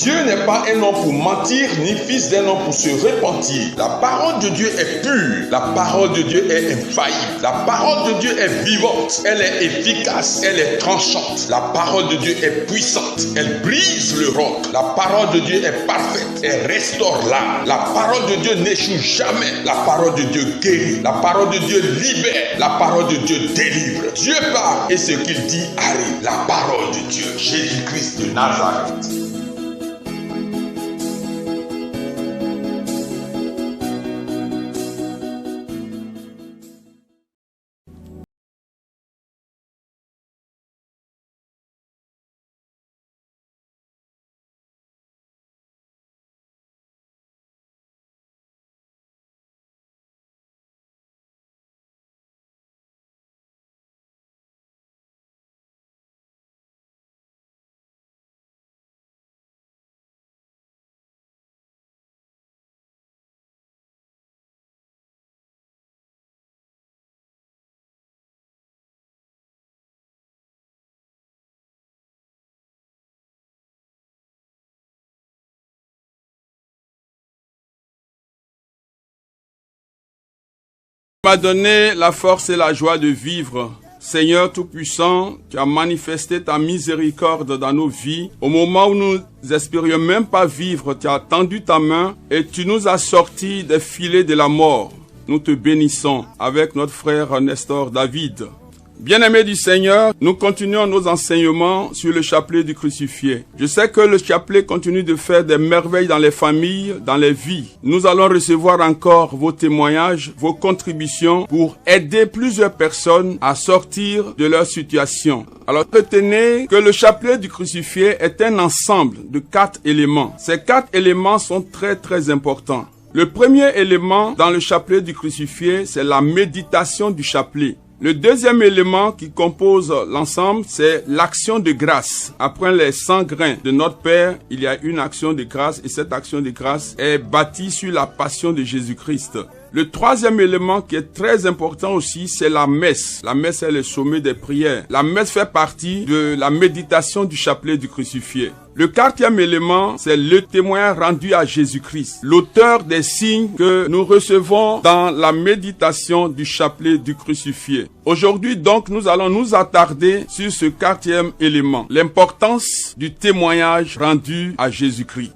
Dieu n'est pas un homme pour mentir, ni fils d'un homme pour se repentir. La parole de Dieu est pure. La parole de Dieu est infaillible. La parole de Dieu est vivante. Elle est efficace. Elle est tranchante. La parole de Dieu est puissante. Elle brise le roc. La parole de Dieu est parfaite. Elle restaure l'âme. La parole de Dieu n'échoue jamais. La parole de Dieu guérit. La parole de Dieu libère. La parole de Dieu délivre. Dieu parle et ce qu'il dit arrive. La parole de Dieu. Jésus-Christ de Nazareth. Tu m'as donné la force et la joie de vivre. Seigneur Tout-Puissant, tu as manifesté ta miséricorde dans nos vies. Au moment où nous n'espérions même pas vivre, tu as tendu ta main et tu nous as sortis des filets de la mort. Nous te bénissons avec notre frère Nestor David. Bien-aimés du Seigneur, nous continuons nos enseignements sur le chapelet du crucifié. Je sais que le chapelet continue de faire des merveilles dans les familles, dans les vies. Nous allons recevoir encore vos témoignages, vos contributions pour aider plusieurs personnes à sortir de leur situation. Alors retenez que le chapelet du crucifié est un ensemble de 4 éléments. Ces 4 éléments sont très importants. Le premier élément dans le chapelet du crucifié, c'est la méditation du chapelet. Le deuxième élément qui compose l'ensemble, c'est l'action de grâce. Après les 100 grains de notre Père, il y a une action de grâce et cette action de grâce est bâtie sur la passion de Jésus-Christ. Le troisième élément qui est très important aussi, c'est la messe. La messe est le sommet des prières. La messe fait partie de la méditation du chapelet du crucifié. Le quatrième élément, c'est le témoin rendu à Jésus-Christ, l'auteur des signes que nous recevons dans la méditation du chapelet du crucifié. Aujourd'hui, donc, nous allons nous attarder sur ce quatrième élément, l'importance du témoignage rendu à Jésus-Christ.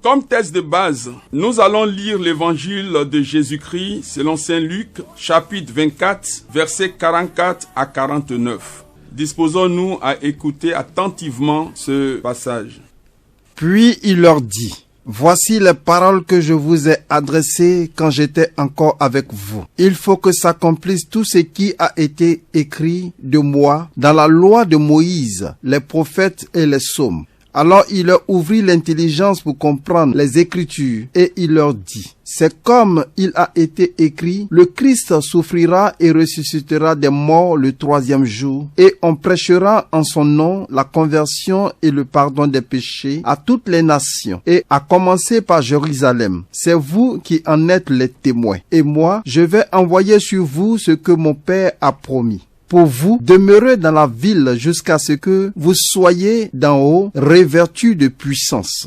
Comme texte de base, nous allons lire l'évangile de Jésus-Christ selon Saint Luc, chapitre 24, versets 44 à 49. Disposons-nous à écouter attentivement ce passage. Puis il leur dit, « Voici les paroles que je vous ai adressées quand j'étais encore avec vous. Il faut que s'accomplisse tout ce qui a été écrit de moi dans la loi de Moïse, les prophètes et les psaumes. » Alors il leur ouvrit l'intelligence pour comprendre les Écritures et il leur dit, « C'est comme il a été écrit, le Christ souffrira et ressuscitera des morts le 3e jour, et on prêchera en son nom la conversion et le pardon des péchés à toutes les nations, et à commencer par Jérusalem. C'est vous qui en êtes les témoins, et moi je vais envoyer sur vous ce que mon Père a promis. Pour vous, demeurez dans la ville jusqu'à ce que vous soyez d'en haut revêtus de puissance. »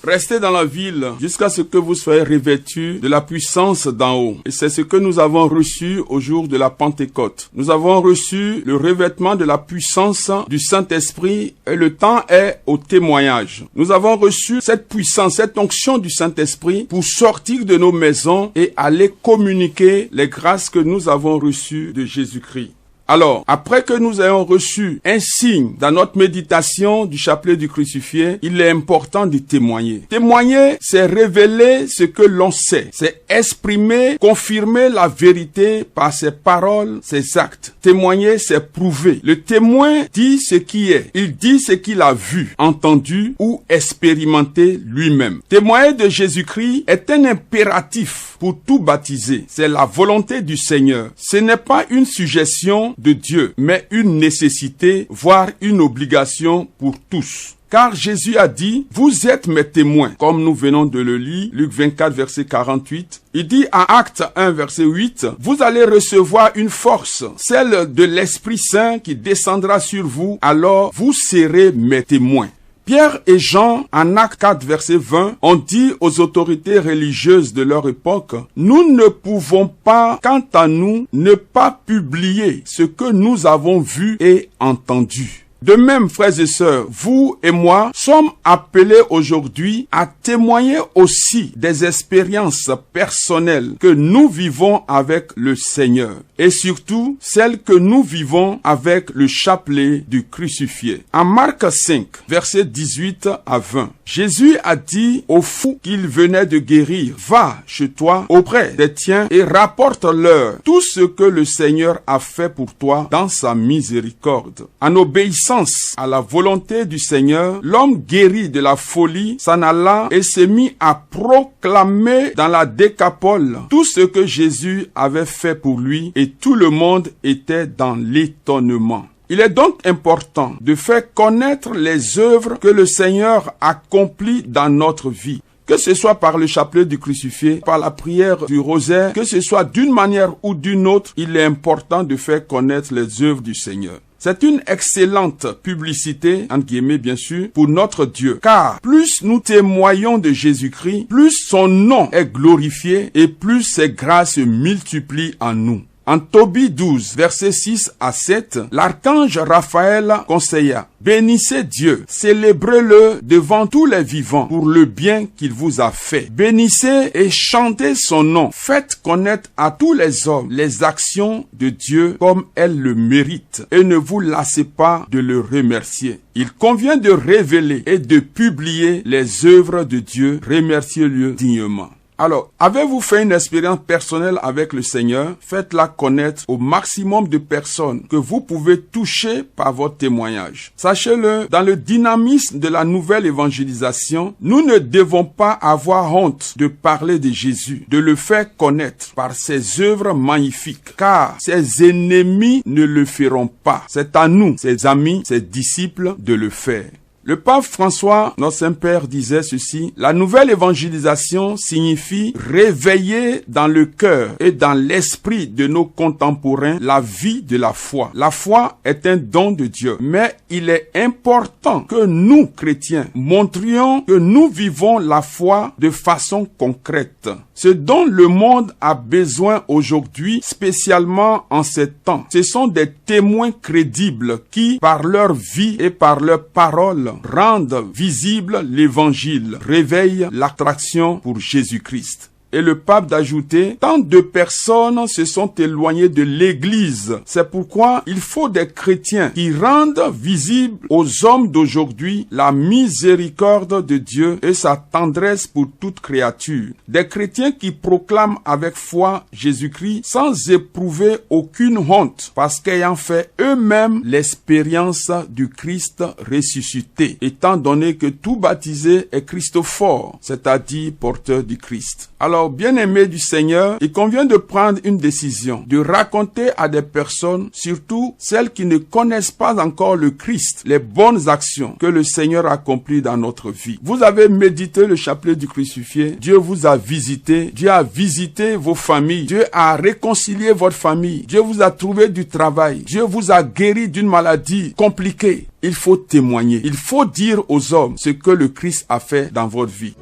Restez dans la ville jusqu'à ce que vous soyez revêtus de la puissance d'en haut. Et c'est ce que nous avons reçu au jour de la Pentecôte. Nous avons reçu le revêtement de la puissance du Saint-Esprit et le temps est au témoignage. Nous avons reçu cette puissance, cette onction du Saint-Esprit pour sortir de nos maisons et aller communiquer les grâces que nous avons reçues de Jésus-Christ. Alors, après que nous ayons reçu un signe dans notre méditation du chapelet du crucifié, il est important de témoigner. Témoigner, c'est révéler ce que l'on sait. C'est exprimer, confirmer la vérité par ses paroles, ses actes. Témoigner, c'est prouver. Le témoin dit ce qui est. Il dit ce qu'il a vu, entendu ou expérimenté lui-même. Témoigner de Jésus-Christ est un impératif pour tout baptisé. C'est la volonté du Seigneur. Ce n'est pas une suggestion de Dieu, mais une nécessité, voire une obligation pour tous. Car Jésus a dit, vous êtes mes témoins, comme nous venons de le lire, Luc 24, verset 48. Il dit à Actes 1, verset 8, vous allez recevoir une force, celle de l'Esprit Saint qui descendra sur vous, alors vous serez mes témoins. Pierre et Jean, en Actes 4, verset 20, ont dit aux autorités religieuses de leur époque, « Nous ne pouvons pas, quant à nous, ne pas publier ce que nous avons vu et entendu. » De même, frères et sœurs, vous et moi sommes appelés aujourd'hui à témoigner aussi des expériences personnelles que nous vivons avec le Seigneur et surtout celles que nous vivons avec le chapelet du crucifié. En Marc 5, versets 18 à 20, Jésus a dit au fou qu'il venait de guérir, « Va chez toi auprès des tiens et rapporte-leur tout ce que le Seigneur a fait pour toi dans sa miséricorde. » En obéissant à la volonté du Seigneur, l'homme guéri de la folie s'en alla et s'est mis à proclamer dans la Décapole tout ce que Jésus avait fait pour lui et tout le monde était dans l'étonnement. Il est donc important de faire connaître les œuvres que le Seigneur accomplit dans notre vie. Que ce soit par le chapelet du crucifié, par la prière du rosaire, que ce soit d'une manière ou d'une autre, il est important de faire connaître les œuvres du Seigneur. C'est une excellente publicité, entre guillemets bien sûr, pour notre Dieu. Car plus nous témoignons de Jésus-Christ, plus son nom est glorifié et plus ses grâces se multiplient en nous. En Tobie 12, versets 6 à 7, l'archange Raphaël conseilla, « Bénissez Dieu, célébrez-le devant tous les vivants pour le bien qu'il vous a fait. Bénissez et chantez son nom. Faites connaître à tous les hommes les actions de Dieu comme elles le méritent et ne vous lassez pas de le remercier. Il convient de révéler et de publier les œuvres de Dieu. Remerciez-le dignement. » Alors, avez-vous fait une expérience personnelle avec le Seigneur? Faites-la connaître au maximum de personnes que vous pouvez toucher par votre témoignage. Sachez-le, dans le dynamisme de la nouvelle évangélisation, nous ne devons pas avoir honte de parler de Jésus, de le faire connaître par ses œuvres magnifiques, car ses ennemis ne le feront pas. C'est à nous, ses amis, ses disciples, de le faire. Le pape François, notre Saint-Père, disait ceci, « La nouvelle évangélisation signifie réveiller dans le cœur et dans l'esprit de nos contemporains la vie de la foi. La foi est un don de Dieu, mais il est important que nous, chrétiens, montrions que nous vivons la foi de façon concrète. Ce dont le monde a besoin aujourd'hui, spécialement en ces temps, ce sont des témoins crédibles qui, par leur vie et par leurs paroles, rendent visible l'évangile, réveillent l'attraction pour Jésus-Christ. Et le pape d'ajouter, tant de personnes se sont éloignées de l'Église. C'est pourquoi il faut des chrétiens qui rendent visible aux hommes d'aujourd'hui la miséricorde de Dieu et sa tendresse pour toute créature. Des chrétiens qui proclament avec foi Jésus-Christ sans éprouver aucune honte, parce qu'ayant fait eux-mêmes l'expérience du Christ ressuscité, étant donné que tout baptisé est christophore, c'est-à-dire porteur du Christ. Alors, bien-aimés du Seigneur, il convient de prendre une décision, de raconter à des personnes, surtout celles qui ne connaissent pas encore le Christ, les bonnes actions que le Seigneur accomplit dans notre vie. Vous avez médité le chapelet du crucifié, Dieu vous a visité, Dieu a visité vos familles, Dieu a réconcilié votre famille, Dieu vous a trouvé du travail, Dieu vous a guéri d'une maladie compliquée. Il faut témoigner, il faut dire aux hommes ce que le Christ a fait dans votre vie.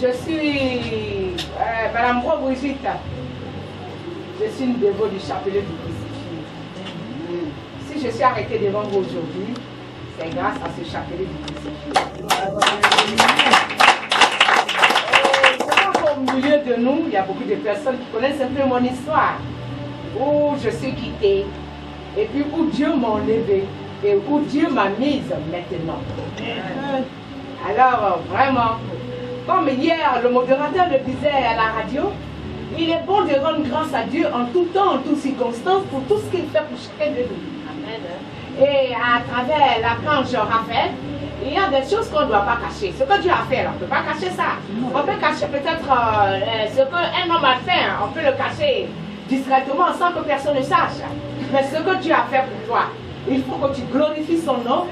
Je suis Madame Brigitte. Je suis une dévote du chapelet du crucifié. Si je suis arrêtée devant vous aujourd'hui, c'est grâce à ce chapelet du crucifié. Au milieu de nous, il y a beaucoup de personnes qui connaissent un peu mon histoire, où je suis quittée, et puis où Dieu m'a enlevée, et où Dieu m'a mise maintenant. Alors, vraiment, comme hier, le modérateur le disait à la radio, il est bon de rendre grâce à Dieu en tout temps, en toutes circonstances, pour tout ce qu'il fait pour chacun de nous. Amen. Et à travers l'archange Raphaël, il y a des choses qu'on ne doit pas cacher. Ce que Dieu a fait, on ne peut pas cacher ça. On peut cacher peut-être ce qu'un homme a fait, on peut le cacher discrètement sans que personne ne sache. Mais ce que Dieu a fait pour toi, il faut que tu glorifies son nom,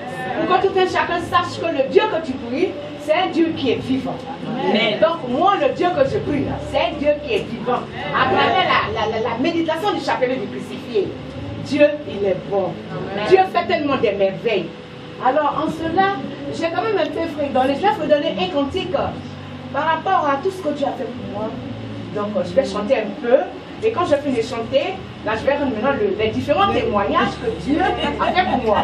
pour que tout un chacun sache que le Dieu que tu pries, c'est un Dieu qui est vivant. Amen. Donc moi, le Dieu que je prie, c'est un Dieu qui est vivant. À travers la méditation du chapelet du crucifié, Dieu, il est bon. Amen. Dieu fait tellement des merveilles. Alors en cela, j'ai quand même un peu fredonné. Je vais vous donner un cantique par rapport à tout ce que Dieu a fait pour moi. Donc je vais chanter un peu. Et quand je finis de chanter, là je vais rendre maintenant les différents témoignages que Dieu a fait pour moi.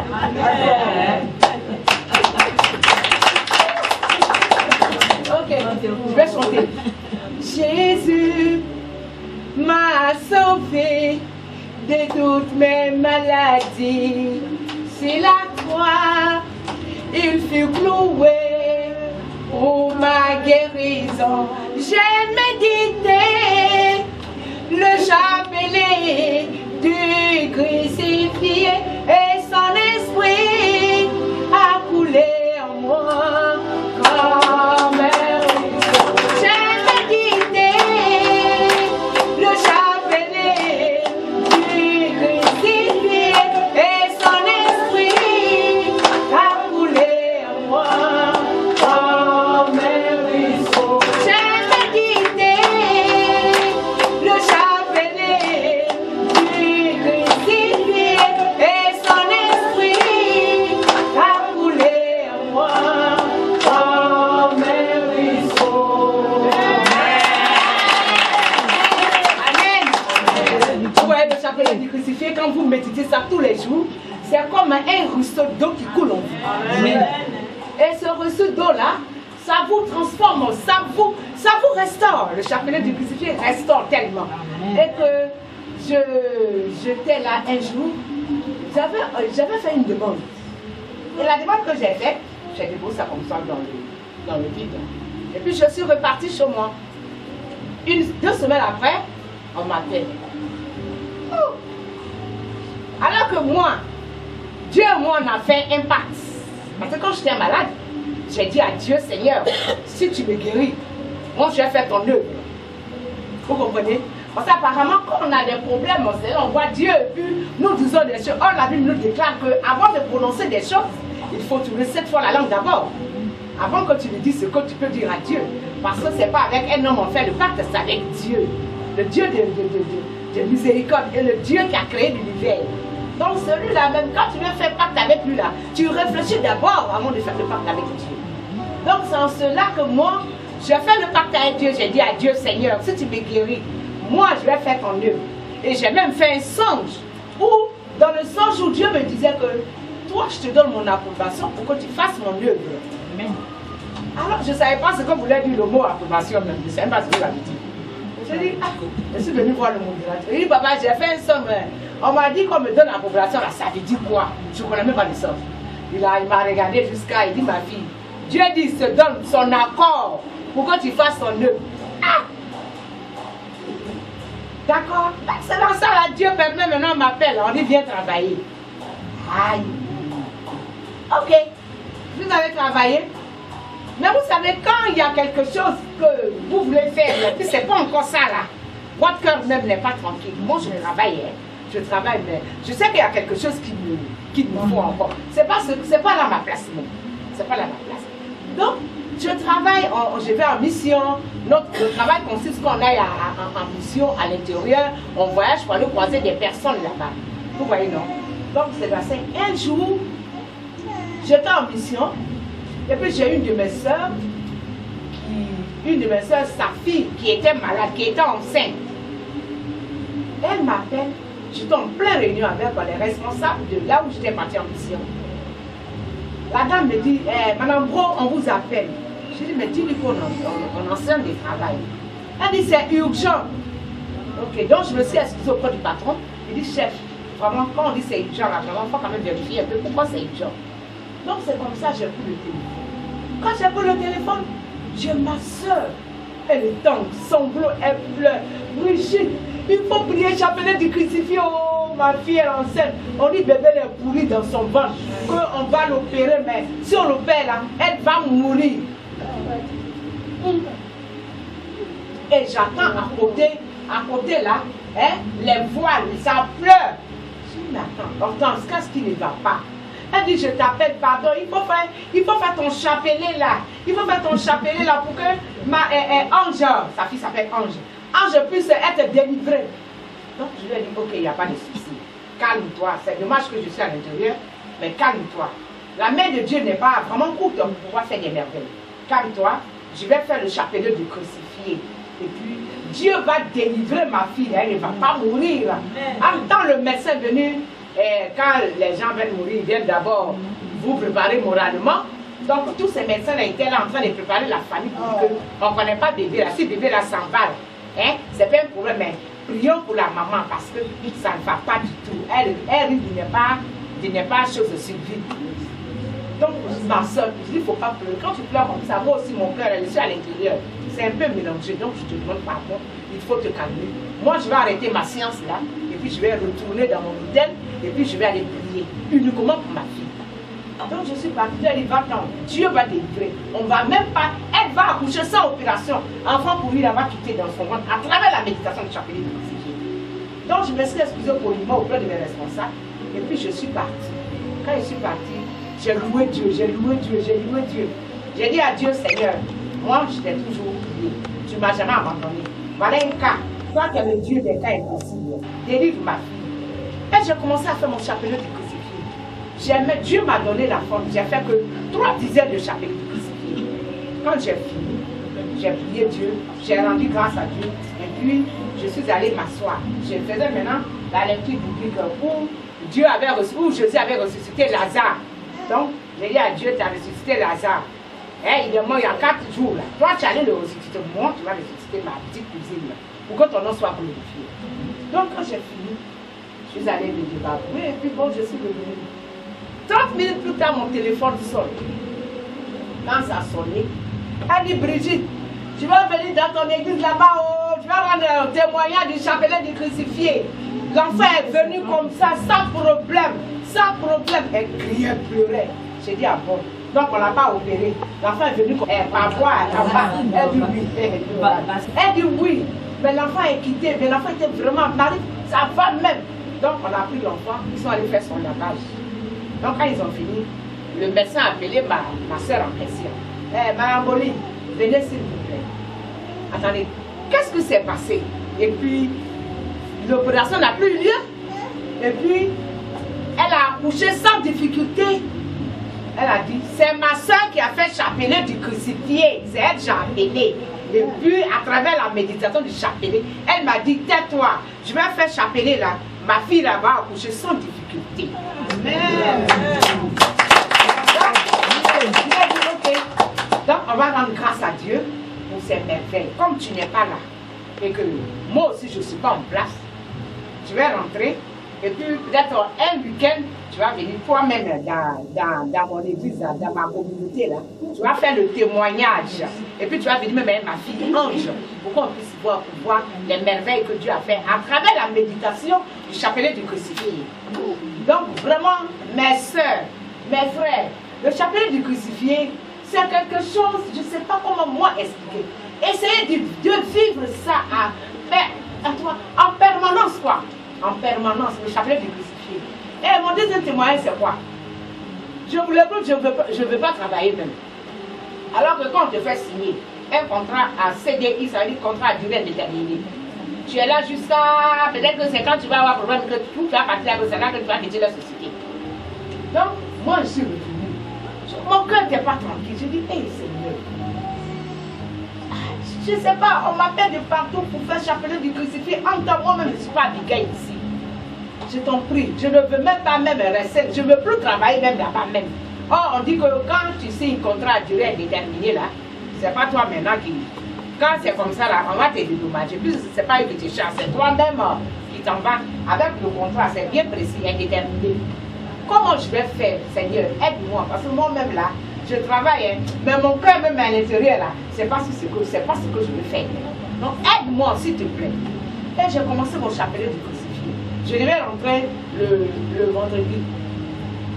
Ok, je vais chanter. Jésus m'a sauvé de toutes mes maladies. C'est la croix, il fut cloué pour ma guérison. J'ai médité le chapelet du crucifié et son esprit a coulé en moi comme un ruisseau. J'ai médité le chapelet du crucifié et son esprit a coulé en moi comme un ruisseau. J'ai médité le chapelet du crucifié et son esprit a coulé en moi comme un ruisseau. Amen. Vous voyez le chapelet du crucifié, quand vous méditez ça tous les jours, c'est comme un ruisseau d'eau qui coule en vous. Amen. Et ce ruisseau d'eau-là, ça vous transforme, ça vous restaure. Le chapelet du crucifié restaure tellement. Et que j'étais là un jour, j'avais fait une demande. Et la demande que j'ai faite, j'ai déposé ça comme ça dans le vide. Et puis je suis repartie chez moi. 2 semaines après, on m'appelle. Oh. Alors que moi, Dieu et moi, on a fait un pacte. Parce que quand j'étais malade, j'ai dit à Dieu, Seigneur, si tu me guéris, moi je vais faire ton œuvre. Vous comprenez? Parce qu'apparemment, quand on a des problèmes, on voit Dieu et puis nous disons des choses. Or, la Bible nous déclare qu'avant de prononcer des choses, il faut tourner 7 fois la langue d'abord. Avant que tu lui dises ce que tu peux dire à Dieu. Parce que ce n'est pas avec un homme on fait le pacte, c'est avec Dieu. Le Dieu de miséricorde et le Dieu qui a créé l'univers. Donc celui-là, même quand tu veux faire pacte avec lui là, tu réfléchis d'abord avant de faire le pacte avec Dieu. Donc c'est en cela que moi, j'ai fait le pacte avec Dieu. J'ai dit à Dieu, Seigneur, si tu me guéris, moi je vais faire ton œuvre. Et j'ai même fait un songe où, dans le songe où Dieu me disait que toi je te donne mon approbation pour que tu fasses mon œuvre. Amen. Alors je ne savais pas ce que voulait dire le mot approbation même. Je ne savais pas ce que ça veut dire. Je dis, ah, je suis venu voir le modérateur. Il dit, papa, j'ai fait un somme. On m'a dit qu'on me donne la population, là, ça veut dire quoi? Je ne connais même pas le sens. Il m'a regardé jusqu'à, il dit, ma fille, Dieu dit, se donne son accord pour que tu fasses son œuvre. Ah! D'accord? C'est dans ça, là, Dieu permet, maintenant on m'appelle, on dit, viens travailler. Aïe! Ok, vous allez travailler. Mais vous savez, quand il y a quelque chose que vous voulez faire, et puis c'est pas encore ça là, votre cœur même n'est pas tranquille. Moi je travaille, je travaille, mais je sais qu'il y a quelque chose qui me faut encore. C'est pas là ma place, non. C'est pas là ma place. Donc, je travaille, je vais en mission. Le travail consiste qu'on aille en mission à l'intérieur, on voyage pour aller croiser des personnes là-bas. Vous voyez, non? Donc, c'est passé un jour, j'étais en mission. Et puis j'ai une de mes soeurs, sa fille qui était malade, qui était enceinte. Elle m'appelle, j'étais en pleine réunion avec les responsables de là où j'étais partie en mission. La dame me dit, Madame Bro, on vous appelle. Je dis, mais dis-lui qu'on enseigne des travail. Elle dit, c'est urgent. Ok, donc je me suis excusée auprès du patron. Il dit, chef, vraiment, quand on dit c'est urgent, là, vraiment, il faut quand même vérifier un peu pourquoi c'est urgent. Donc c'est comme ça que j'ai pris le téléphone. Quand j'ai pris le téléphone, j'ai ma soeur. Elle est en sanglots, elle pleure. Brigitte, il faut prier, chapelet du crucifix. Oh, ma fille est enceinte. On dit bébé elle est pourrie dans son ventre. Qu'on va l'opérer, mais si on l'opère là, elle va mourir. Et j'attends à côté là, hein, les voiles, ça pleure. Je dis, mais attends, Hortense, qu'est-ce qui ne va pas? Elle dit, je t'appelle, pardon, il faut faire ton chapelet là. Il faut faire ton chapelet là pour que Ange, sa fille s'appelle Ange, Ange puisse être délivrée. Donc je lui ai dit, ok, il n'y a pas de souci. Calme-toi, c'est dommage que je suis à l'intérieur, mais calme-toi. La main de Dieu n'est pas vraiment courte pour pouvoir faire des merveilles. Calme-toi, je vais faire le chapelet du crucifié. Et puis, Dieu va délivrer ma fille, elle ne va pas mourir. Quand le médecin est venu, quand les gens viennent mourir, ils viennent d'abord vous préparer moralement. Donc, tous ces médecins étaient là en train de préparer la famille pour qu'on ne connaît pas bébé là. Si bébé là s'emballe, hein, c'est pas un problème, mais prions pour la maman parce que ça ne va pas du tout. Elle n'est pas chose de survie. Donc, ma soeur, il ne faut pas pleurer. Quand tu pleures comme ça, moi aussi, mon cœur, je suis à l'intérieur. C'est un peu mélangé, donc je te demande pardon. Il faut te calmer. Moi, je vais arrêter ma séance là, et puis je vais retourner dans mon hôtel, et puis je vais aller prier, uniquement pour ma fille. Donc, je suis partie, elle va attendre. Dieu va délivrer. On va même pas, elle va accoucher sans opération. Enfant pour lui, elle va quitter dans son ventre à travers la méditation du chapelet du crucifix. Donc, je me suis excusée poliment auprès de mes responsables, et puis je suis partie. Quand je suis partie, j'ai loué Dieu, j'ai loué Dieu, j'ai loué Dieu. J'ai dit à Dieu, Seigneur, moi je t'ai toujours prié, tu ne m'as jamais abandonné. Voilà un cas, toi qui es le Dieu des cas impossibles, délivre ma fille. Et j'ai commencé à faire mon chapelet du crucifix. Dieu m'a donné la forme, j'ai fait que 3 dizaines de chapelet du crucifix. Quand j'ai fini, j'ai prié Dieu, j'ai rendu grâce à Dieu, et puis je suis allée m'asseoir. Je faisais maintenant la lecture biblique où Dieu avait où Jésus avait ressuscité Lazare. Donc, j'ai dit à Dieu, tu as ressuscité Lazare. Il est mort il y a 4 jours. Là. Toi, tu allais le ressusciter. Moi, tu vas ressusciter ma petite cousine. Là, pour que ton nom soit glorifié. Donc, quand j'ai fini, je suis allée me débarbouiller. Et puis, bon, je suis revenue. 30 minutes plus tard, mon téléphone sonne. Quand ça a sonné, elle dit, Brigitte, tu vas venir dans ton église là-bas. Oh, tu vas rendre un témoignage du chapelet du crucifié. L'enfant est venu comme ça, sans problème. Sans problème. Elle criait, pleurait. J'ai dit, ah bon. Donc on ne l'a pas opéré. L'enfant est venu par voie là-bas. Elle dit oui. Elle dit oui. Mais l'enfant est quitté. Mais l'enfant était vraiment marié. Ça va même. Donc on a pris l'enfant. Ils sont allés faire son lavage. Donc quand ils ont fini, le médecin a appelé ma soeur en question. Madame Boli, venez s'il vous plaît. Attendez, qu'est-ce qui s'est passé? Et puis, l'opération n'a plus eu lieu. Et puis, elle a accouché sans difficulté. Elle a dit, c'est ma soeur qui a fait chapelet du crucifié. C'est elle qui a appelé. Et puis, à travers la méditation du chapelet, elle m'a dit, tais-toi, je vais faire chapelet là. Ma fille là va accoucher sans difficulté. Amen. Donc, on va rendre grâce à Dieu pour ces merveilles. Comme tu n'es pas là, et que moi aussi je ne suis pas en place, je vais rentrer. Et puis peut-être un week-end, tu vas venir toi-même dans mon église, dans ma communauté là. Tu vas faire le témoignage. Et puis tu vas venir me mettre ma fille Ange pour qu'on puisse voir les merveilles que Dieu a fait à travers la méditation du chapelet du crucifié. Donc vraiment, mes soeurs, mes frères, le chapelet du crucifié, c'est quelque chose, je ne sais pas comment moi expliquer. Essayez de vivre ça en permanence quoi. En permanence, le chapelet du crucifié. Et mon deuxième témoignage, c'est quoi? Je ne veux pas travailler même. Alors que quand on te fait signer un contrat à CDI, ça veut dire contrat à durée indéterminée. Tu es là jusqu'à, peut-être que c'est quand tu vas avoir problème, que tout va partir avec ça, là que tu vas quitter la société. Donc, moi je suis revenue. Mon cœur n'était pas tranquille. Je dis, hey Seigneur. Je ne sais pas, on m'appelle de partout pour faire chapelet du crucifié. En tant que moi-même, je ne suis pas habillée ici. Je t'en prie, je ne veux même pas même rester, je ne veux plus travailler même là-bas même. Or, on dit que quand tu signes un contrat à durée indéterminée, là, c'est pas toi maintenant qui... Quand c'est comme ça, là, on va te dédommager. Puis, c'est pas eux qui te cherchent, c'est toi-même qui t'en vas avec le contrat. C'est bien précis, indéterminé. Comment je vais faire, Seigneur? Aide-moi. Parce que moi-même, là, je travaille, hein, mais mon cœur, même à l'intérieur, là, c'est pas ce que je veux faire. Donc, aide-moi, s'il te plaît. Et j'ai commencé mon chapelet du crucifié. Je devais rentrer le vendredi.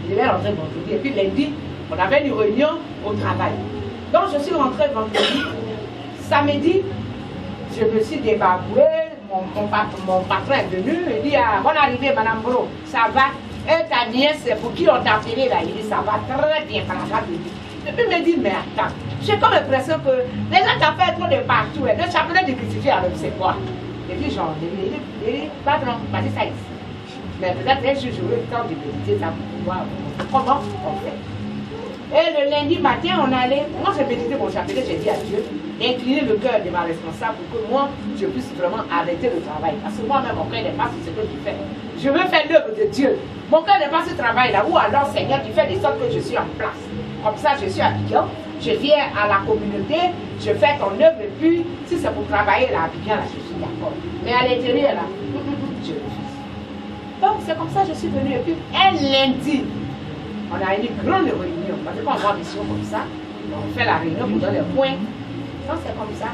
Je devais rentrer le vendredi. Et puis lundi, on avait une réunion au travail. Donc je suis rentrée vendredi. Samedi, je me suis débarbouée. Mon patron est venu. Il dit, ah, bonne arrivée, Madame Bro. Ça va? Et ta nièce, c'est pour qui on t'a appelé là? Il dit, ça va très bien. Et puis il me dit, mais attends, j'ai comme l'impression que les gens t'ont fait trop de partout. Et le chapelet du crucifié, alors c'est quoi? Et puis genre, il dit, patron, vas-y, ça ici. Mais peut-être un jour, j'aurai le temps de méditer ça pour voir comment on fait. Et le lundi matin, on allait, moi j'ai médité mon chapelet, j'ai dit à Dieu d'incliner le cœur de ma responsable pour que moi, je puisse vraiment arrêter le travail. Parce que moi-même, mon cœur n'est pas sur ce que je fais. Je veux faire l'œuvre de Dieu. Mon cœur n'est pas sur ce travail-là. Ou alors, Seigneur, tu fais de sorte que je suis en place. Comme ça, je suis à Abidjan, je viens à la communauté, je fais ton œuvre, et puis, si c'est pour travailler là, à Abidjan, là, je suis d'accord. Mais à l'intérieur, là, je refuse. Donc, c'est comme ça que je suis venue. Et puis, un lundi, on a une grande réunion. Parce que quand on va en mission comme ça, on fait la réunion pour donner les points. Donc, c'est comme ça.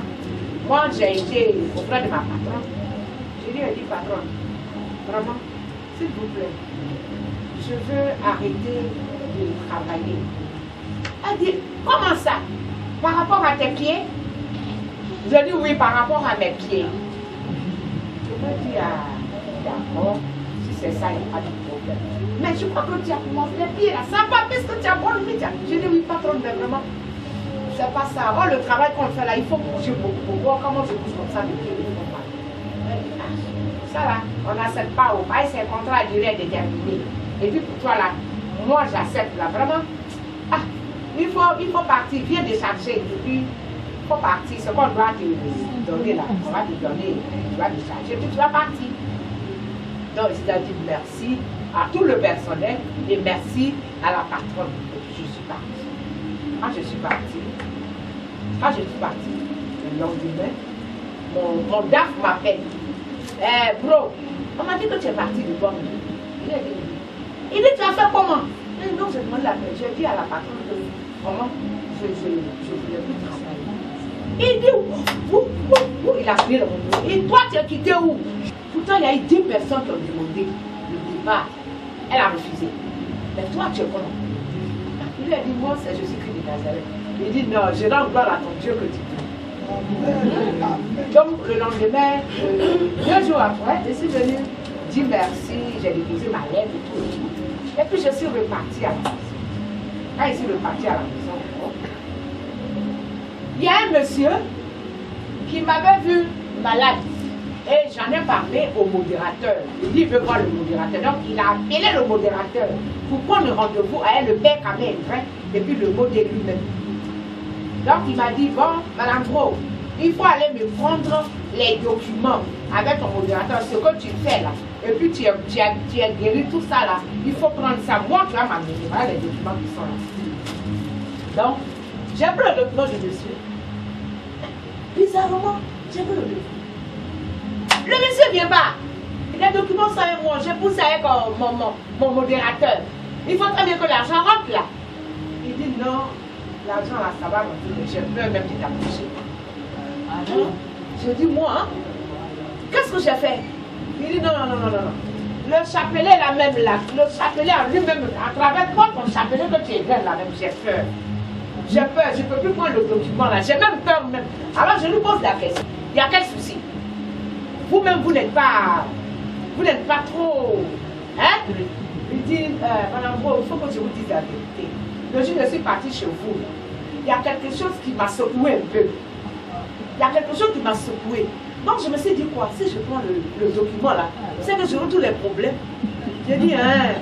Moi, j'ai été auprès de ma patronne. Je lui ai dit, patronne, vraiment, s'il vous plaît, je veux arrêter de travailler. Elle dit, comment ça? Par rapport à tes pieds? Je dis oui, par rapport à mes pieds. Je me dis, ah, d'accord, si c'est ça, il n'y a pas de problème. Mais je crois que tu as commencé les pieds là, ça va, puisque tu as bon le métier. Je dis oui, patron, mais vraiment, c'est pas ça. Oh, le travail qu'on fait là, il faut bouger beaucoup pour voir comment je bouge comme ça les pieds. Ça là, on n'accepte pas au bail, c'est un contrat à durée déterminée. Et puis pour toi là, moi j'accepte là, vraiment. Ah, il faut partir, viens décharger. Et puis, il faut partir. Ce qu'on doit te donner là, on va te donner, tu vas décharger, puis tu vas partir. Donc, il a dit merci à tout le personnel et merci à la patronne. Et puis, je suis partie. Quand je suis partie, le lendemain, mon DAF m'appelle. Bro, on m'a dit que tu es parti du bon. Il dit, tu as fait comment? Non, je demande la paix. J'ai dit à la patronne que comment je voulais plus travailler. Il dit, où? Il a pris le monde. Et toi, tu as quitté où? Pourtant, il y a eu 10 personnes qui ont demandé le départ. Elle a refusé. Mais toi, tu es comment? Il lui a dit, moi, c'est Jésus-Christ de Nazareth. Il dit, non, je rends gloire à ton Dieu que tu pries. Donc, le lendemain, 2 jours après, je suis venue dire merci, j'ai déposé ma lettre et tout. Et puis, je suis repartie à la maison. Quand je suis repartie à la maison, il y a un monsieur qui m'avait vu malade. Et j'en ai parlé au modérateur. Il dit, il veut voir le modérateur. Donc, il a appelé le modérateur pour prendre rendez-vous avec le père Kamé et puis le modèle lui-même. Donc, il m'a dit, bon, Madame Bro, il faut aller me prendre les documents avec ton modérateur, ce que tu fais là. Et puis, tu as guéri tout ça là. Il faut prendre ça. Moi, tu vas m'amener. Voilà les documents qui sont là. Donc, j'ai pris le document de monsieur. Bizarrement, j'ai pris le document. Le monsieur ne vient pas. Les documents sont avec moi. J'ai poussé avec mon modérateur. Il faut très bien que l'argent rentre là. Il dit non, l'argent là, ça va rentrer. J'ai peur même de t'approcher. Je dis moi, hein? Qu'est-ce que j'ai fait? Il dit non. Le chapelet là même là, le chapelet en lui-même, à travers toi, ton chapelet que tu es là même, j'ai peur. J'ai peur, je ne peux plus prendre le document là. J'ai même peur même. Alors je lui pose la question. Il y a quel souci? Vous-même, vous n'êtes pas trop, hein? Il dit, Madame Bro, il faut que je vous dise la vérité. Le jour où je suis partie chez vous, il y a quelque chose qui m'a secoué un peu. Il y a quelque chose qui m'a secoué. Donc je me suis dit quoi? Si je prends le document là, c'est que j'aurai tous les problèmes. J'ai dit, hein?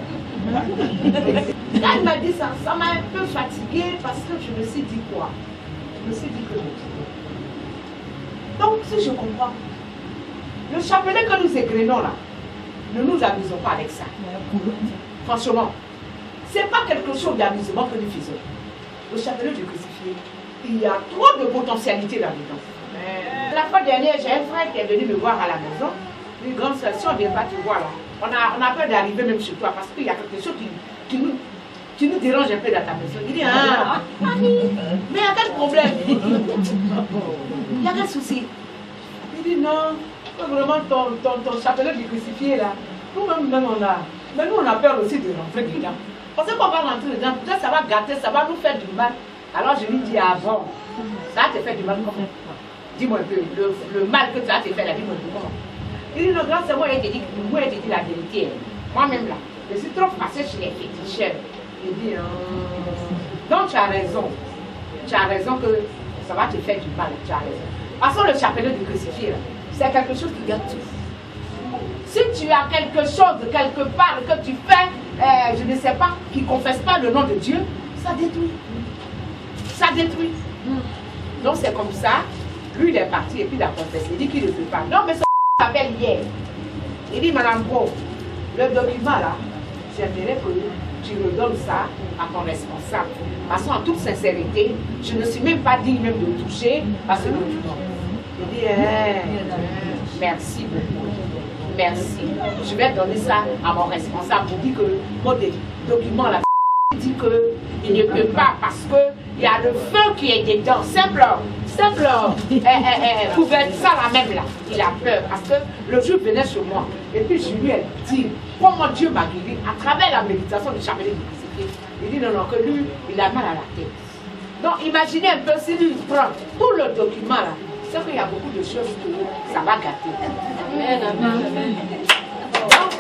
Quand il m'a dit ça, ça m'a un peu fatiguée parce que je me suis dit quoi? Je me suis dit que donc si je comprends, le chapelet que nous égrenons là, ne nous amusons pas avec ça. Franchement, Ce n'est pas quelque chose d'amusement que nous faisons. Le chapelet du crucifié, il y a trop de potentialité là-dedans. La fois dernière, j'ai un frère qui est venu me voir à la maison. Une grande sœur, si on ne vient pas te voir là, on a peur d'arriver même chez toi parce qu'il y a quelque chose qui nous dérange un peu dans ta maison. Il dit, ah, mais il y a quel problème? Il y a quel souci? Il dit, non, vraiment ton chapelet du crucifié là, nous-mêmes on a. Mais nous on a peur aussi de rentrer dedans. Parce qu'on va rentrer dedans, peut-être ça va gâter, ça va nous faire du mal. Alors je lui dis, ah bon, ça te fait du mal comment? Dis-moi un peu, le mal que ça te fait là, dis-moi comment? Il dit, non, grâce à moi, il te dit la vérité. Moi-même là, je suis trop passé chez les féticheurs. Il dit, donc tu as raison. Tu as raison que ça va te faire du mal, tu as raison. Parce que le chapelet du crucifié là, c'est quelque chose qui gâte tout. Si tu as quelque chose quelque part que tu fais, je ne sais pas, qui ne confesse pas le nom de Dieu, ça détruit. Ça détruit. Donc c'est comme ça. Lui il est parti et puis il a confessé. Il dit qu'il ne peut pas. Non mais ça s'appelle hier. Il dit Madame Bro, le document là, j'aimerais que tu redonnes ça à ton responsable. Parce qu'en toute sincérité, je ne suis même pas digne même de le toucher à ce document. Il dit merci beaucoup. Merci. Je vais donner ça à mon responsable pour dire que mon document là dit qu'il ne peut pas parce qu'il y a le feu qui est dedans. Simple pouvait ça la même là. Il a peur parce que le jour venait sur moi. Et puis je lui ai dit comment Dieu m'a guéri à travers la méditation du chapelet du crucifié. Il dit non, que lui, il a mal à la tête. Donc imaginez un peu si lui prend tout le document là. C'est qu'il y a beaucoup de choses que ça va gâter. Amen, amen, amen. Donc,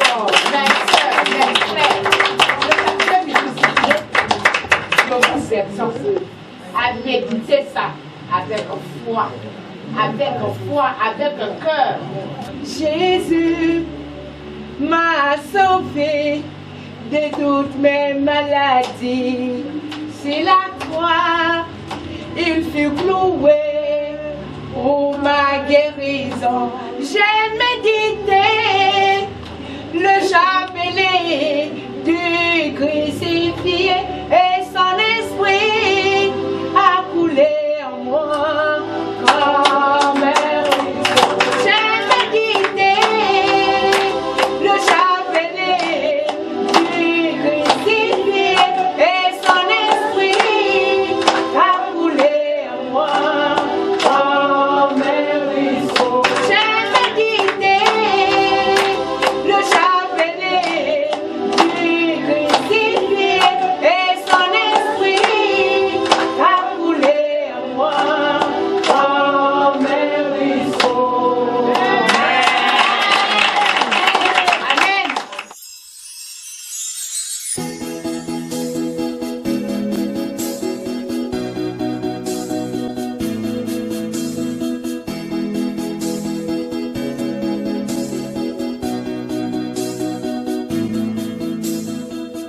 mes soeurs, mes frères, le chapelet du crucifié, je vous exhorte à méditer ça avec foi, avec un cœur. Jésus m'a sauvé de toutes mes maladies. C'est la croix, il fut cloué pour ma guérison. J'ai médité le chapelet du crucifié et son esprit a coulé en moi comme un ruisseau. J'ai médité le chapelet du crucifié et son esprit a coulé en moi.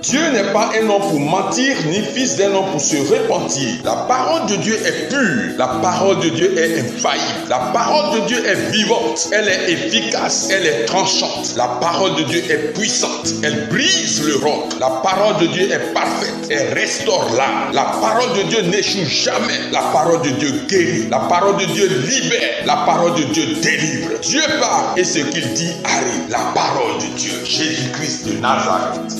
Dieu n'est pas un homme pour mentir, ni fils d'un homme pour se repentir. La parole de Dieu est pure. La parole de Dieu est infaillible. La parole de Dieu est vivante. Elle est efficace. Elle est tranchante. La parole de Dieu est puissante. Elle brise le roc. La parole de Dieu est parfaite. Elle restaure l'âme. La parole de Dieu n'échoue jamais. La parole de Dieu guérit. La parole de Dieu libère. La parole de Dieu délivre. Dieu parle et ce qu'il dit arrive. La parole de Dieu, Jésus-Christ de Nazareth.